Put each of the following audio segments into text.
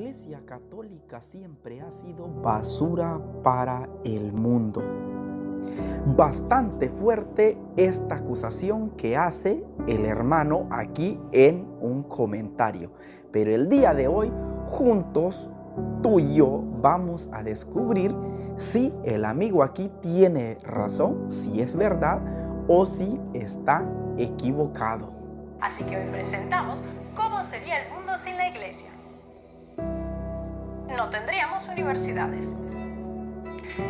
Iglesia Católica siempre ha sido basura para el mundo. Bastante fuerte esta acusación que hace el hermano aquí en un comentario. Pero el día de hoy, juntos, tú y yo vamos a descubrir si el amigo aquí tiene razón, si es verdad o si está equivocado. Así que hoy presentamos cómo sería el mundo sin la Iglesia. No tendríamos universidades.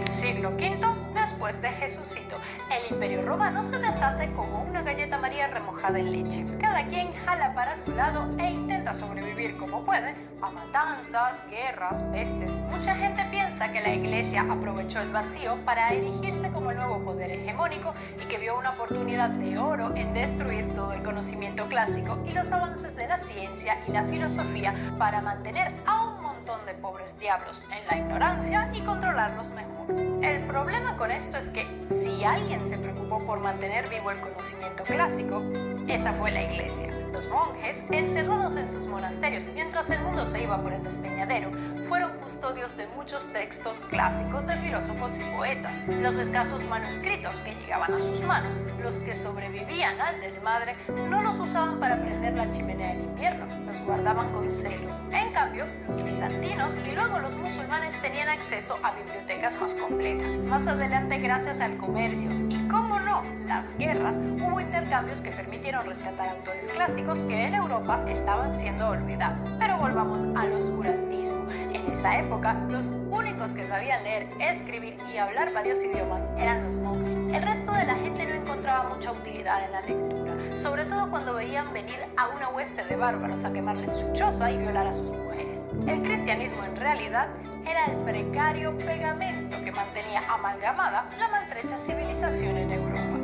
Siglo V después de Jesucito, el Imperio Romano se deshace como una galleta María remojada en leche. Cada quien jala para su lado e intenta sobrevivir como puede a matanzas, guerras, pestes. Mucha gente piensa que la Iglesia aprovechó el vacío para erigirse como el nuevo poder hegemónico y que vio una oportunidad de oro en destruir todo el conocimiento clásico y los avances de la ciencia y la filosofía para mantener a un montón de pobres diablos en la ignorancia y controlarlos mejor. El problema con esto es que si alguien se preocupó por mantener vivo el conocimiento clásico, esa fue la Iglesia. Los monjes, encerrados en sus monasterios mientras el mundo se iba por el despeñadero, fueron custodios de muchos textos clásicos de filósofos y poetas. Los escasos manuscritos que llegaban a sus manos, los que sobrevivían al desmadre, no los usaban para prender la chimenea en invierno, los guardaban con celo. En cambio, los bizantinos y luego los musulmanes tenían acceso a bibliotecas más completas. Más adelante, gracias al comercio y, cómo no, las guerras, hubo intercambios que permitieron rescatar autores clásicos que en Europa estaban siendo olvidados. Pero volvamos al oscurantismo. En esa época, los únicos que sabían leer, escribir y hablar varios idiomas eran los monjes. El resto de la gente no encontraba mucha utilidad en la lectura, sobre todo cuando veían venir a una hueste de bárbaros a quemarles su choza y violar a sus mujeres. El cristianismo en realidad era el precario pegamento que mantenía amalgamada la maltrecha civilización en Europa.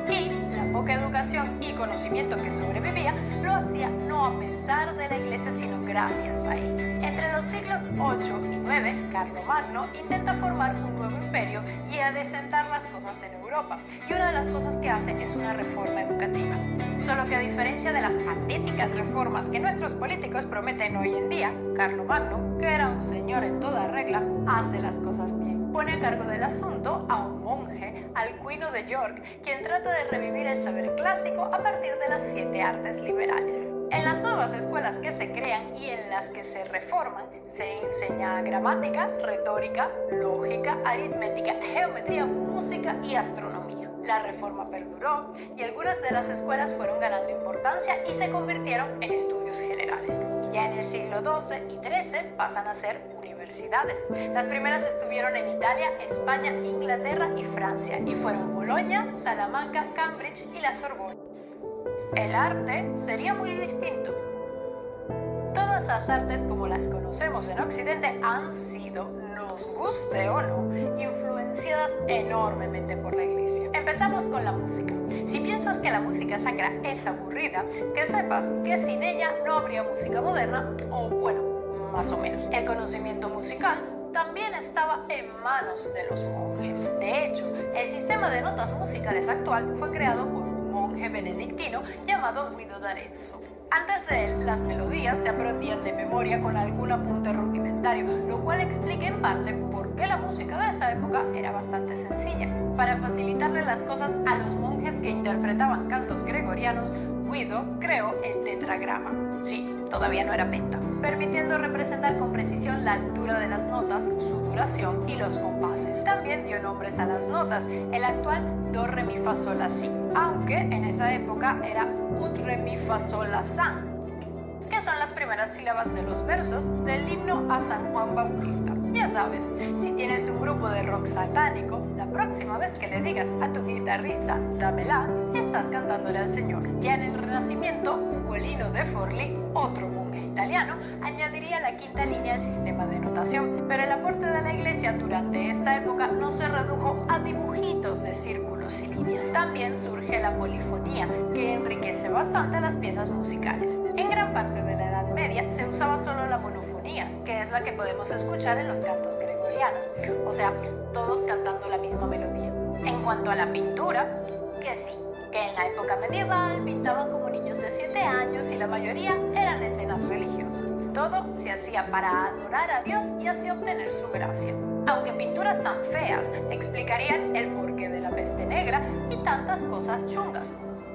Y la poca educación y conocimiento que sobrevivía lo hacía no a pesar de la Iglesia, sino gracias a él. Entre los siglos 8 y 9, Carlomagno intenta formar un nuevo imperio y adecentar las cosas en Europa. Y una de las cosas que hace es una reforma educativa. Solo que a diferencia de las patéticas reformas que nuestros políticos prometen hoy en día, Carlomagno, que era un señor en toda regla, hace las cosas bien. Pone a cargo del asunto a un monje, Alcuino de York, quien trata de revivir el saber clásico a partir de las 7 artes liberales. En las nuevas escuelas que se crean y en las que se reforman, se enseña gramática, retórica, lógica, aritmética, geometría, música y astronomía. La reforma perduró y algunas de las escuelas fueron ganando importancia y se convirtieron en estudios generales. Ya en el siglo XII y XIII pasan a ser universidades. Las primeras estuvieron en Italia, España, Inglaterra y Francia y fueron Bolonia, Salamanca, Cambridge y la Sorbona. El arte sería muy distinto. Todas las artes como las conocemos en Occidente han sido, nos guste o no, influenciadas enormemente por la Iglesia. Empezamos con la música. Si piensas que la música sacra es aburrida, que sepas que sin ella no habría música moderna, o bueno, más o menos. El conocimiento musical también estaba en manos de los monjes. De hecho, el sistema de notas musicales actual fue creado por un monje benedictino llamado Guido d'Arezzo. Antes de él, las melodías se aprendían de memoria con algún apunte rudimentario, lo cual explica en parte por qué la música de esa época era bastante sencilla. Para facilitarle las cosas a los monjes que interpretaban cantos gregorianos, Guido creó el tetragrama. Sí, todavía no era penta, permitiendo representar con precisión la altura de las notas, su duración y los compases. También dio nombres a las notas, el actual do, re, mi, fa, sol, la, si, aunque en esa época era ut, re, mi, fa, sol, la, san, que son las primeras sílabas de los versos del himno a San Juan Bautista. Ya sabes, si tienes un grupo de rock satánico, la próxima vez que le digas a tu guitarrista, dámela, estás cantándole al Señor. Ya en el Renacimiento, Ugolino de Forlì, otro monje italiano, añadiría la quinta línea al sistema de notación. Pero el aporte de la Iglesia durante esta época no se redujo a dibujitos de círculos y líneas. También surge la polifonía, que enriquece bastante las piezas musicales. En gran parte de la Edad Media se usaba solo la monofonía, que es la que podemos escuchar en los cantos gregorianos, o sea, todos cantando la misma melodía. En cuanto a la pintura, que sí, que en la época medieval pintaban como niños de 7 años y la mayoría eran escenas religiosas. todo se hacía para adorar a Dios y así obtener su gracia. Aunque pinturas tan feas explicarían el porqué de la peste negra y tantas cosas chungas,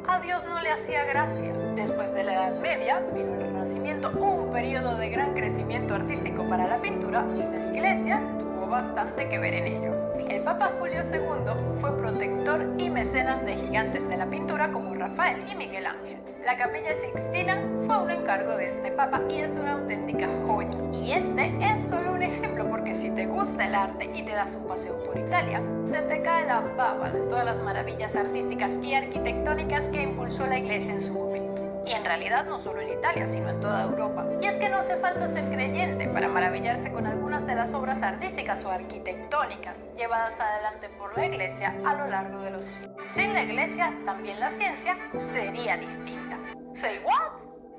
a Dios no le hacía gracia. Después de la Edad Media vino el Renacimiento, un periodo de gran crecimiento artístico para la pintura, y la Iglesia tuvo bastante que ver en ello. El Papa Julio II fue protector y mecenas de gigantes de la pintura como Rafael y Miguel Ángel. La Capilla Sixtina fue un encargo de este papa y es una auténtica joya. Y este es solo un ejemplo, porque si te gusta el arte y te das un paseo por Italia, se te cae la baba de todas las maravillas artísticas y arquitectónicas que impulsó la Iglesia en su momento. Y en realidad no solo en Italia, sino en toda Europa. Y es que no hace falta ser creyente para maravillarse con algunas de las obras artísticas o arquitectónicas llevadas adelante por la Iglesia a lo largo de los siglos. Sin la Iglesia, también la ciencia sería distinta. ¿Say what?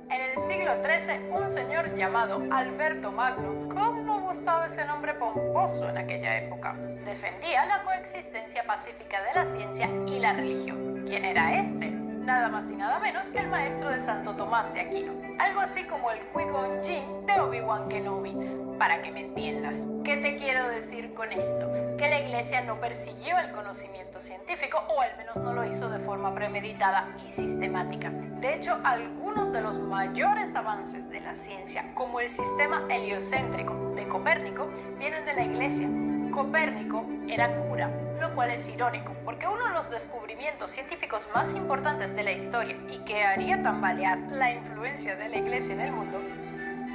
En el siglo XIII, un señor llamado Alberto Magno, ¿cómo gustaba ese nombre pomposo en aquella época?, defendía la coexistencia pacífica de la ciencia y la religión. ¿Quién era este? Nada más y nada menos que el maestro de Santo Tomás de Aquino, algo así como el Qui-Gon Jinn de Obi-Wan Kenobi. Para que me entiendas, ¿qué te quiero decir con esto? Que la Iglesia no persiguió el conocimiento científico, o al menos no lo hizo de forma premeditada y sistemática. De hecho, algunos de los mayores avances de la ciencia, como el sistema heliocéntrico de Copérnico, vienen de la Iglesia. Copérnico era cura, lo cual es irónico, porque uno de los descubrimientos científicos más importantes de la historia y que haría tambalear la influencia de la Iglesia en el mundo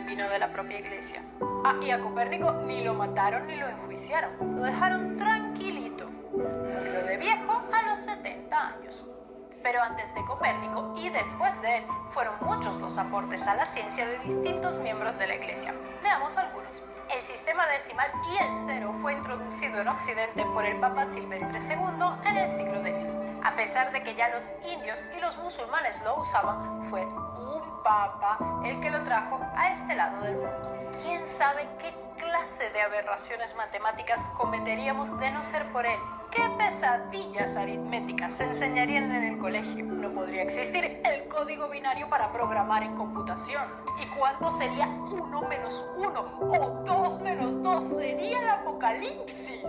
vino de la propia Iglesia. Y a Copérnico ni lo mataron ni lo enjuiciaron, lo dejaron tranquilito. Murió de viejo a los 70 años. Pero antes de Copérnico y después de él, fueron muchos los aportes a la ciencia de distintos miembros de la Iglesia. Veamos algunos. El sistema decimal y el cero fue introducido en Occidente por el Papa Silvestre II en el siglo X. A pesar de que ya los indios y los musulmanes lo usaban, fue un papa el que lo trajo a este lado del mundo. ¿Quién sabe qué clase de aberraciones matemáticas cometeríamos de no ser por él? ¿Qué pesadillas aritméticas se enseñarían en el colegio? No podría existir el código binario para programar en computación. ¿Y cuánto sería 1 menos 1 o 2 menos 2? Sería el apocalipsis.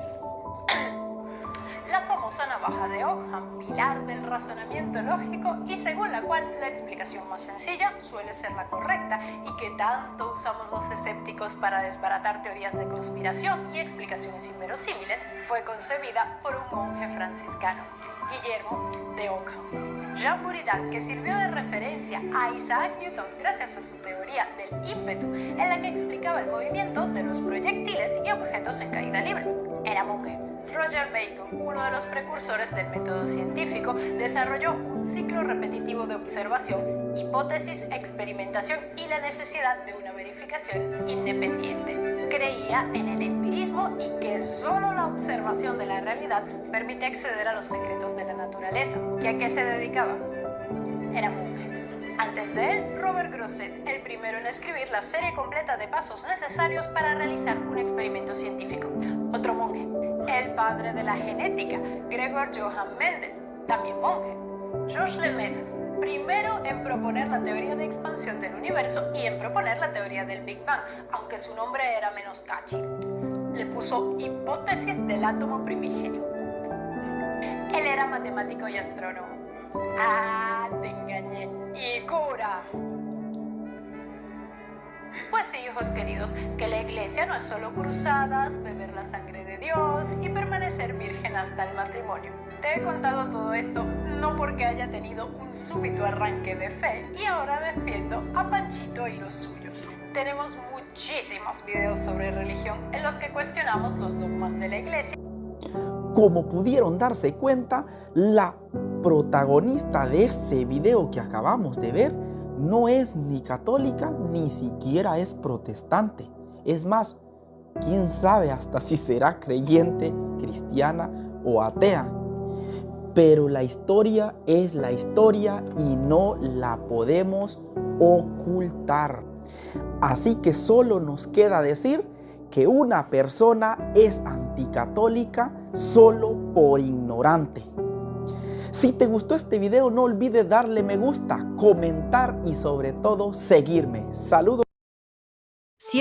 La famosa navaja de Ockham, pilar del razonamiento lógico y según la cual la explicación más sencilla suele ser la correcta, y que tanto usamos los escépticos para desbaratar teorías de conspiración y explicaciones inverosímiles, fue concebida por un monje franciscano, Guillermo de Ockham. Jean Buridan, que sirvió de referencia a Isaac Newton gracias a su teoría del ímpetu, en la que explicaba el movimiento de los proyectiles y objetos en caída libre, era monje. Roger Bacon, uno de los precursores del método científico, desarrolló un ciclo repetitivo de observación, hipótesis, experimentación y la necesidad de una verificación independiente. Creía en el empirismo y que solo la observación de la realidad permite acceder a los secretos de la naturaleza. ¿Y a qué se dedicaba? Era monje. Antes de él, Robert Grosset, el primero en escribir la serie completa de pasos necesarios para realizar un experimento científico. Otro monje. El padre de la genética, Gregor Johann Mendel, también monje. Georges Lemaitre, primero en proponer la teoría de expansión del universo y en proponer la teoría del Big Bang, aunque su nombre era menos catchy. Le puso hipótesis del átomo primigenio. Él era matemático y astrónomo. Te engañé. Y cura. Pues sí, hijos queridos, que la Iglesia no es solo cruzadas, beber la sangre de Dios y permanecer virgen hasta el matrimonio. Te he contado todo esto no porque haya tenido un súbito arranque de fe y ahora defiendo a Panchito y los suyos. Tenemos muchísimos videos sobre religión en los que cuestionamos los dogmas de la Iglesia. Como pudieron darse cuenta, la protagonista de ese video que acabamos de ver no es ni católica ni siquiera es protestante. Es más, quién sabe hasta si será creyente, cristiana o atea. Pero la historia es la historia y no la podemos ocultar. Así que solo nos queda decir que una persona es anticatólica solo por ignorante. Si te gustó este video, no olvides darle me gusta, comentar y sobre todo seguirme. Saludos.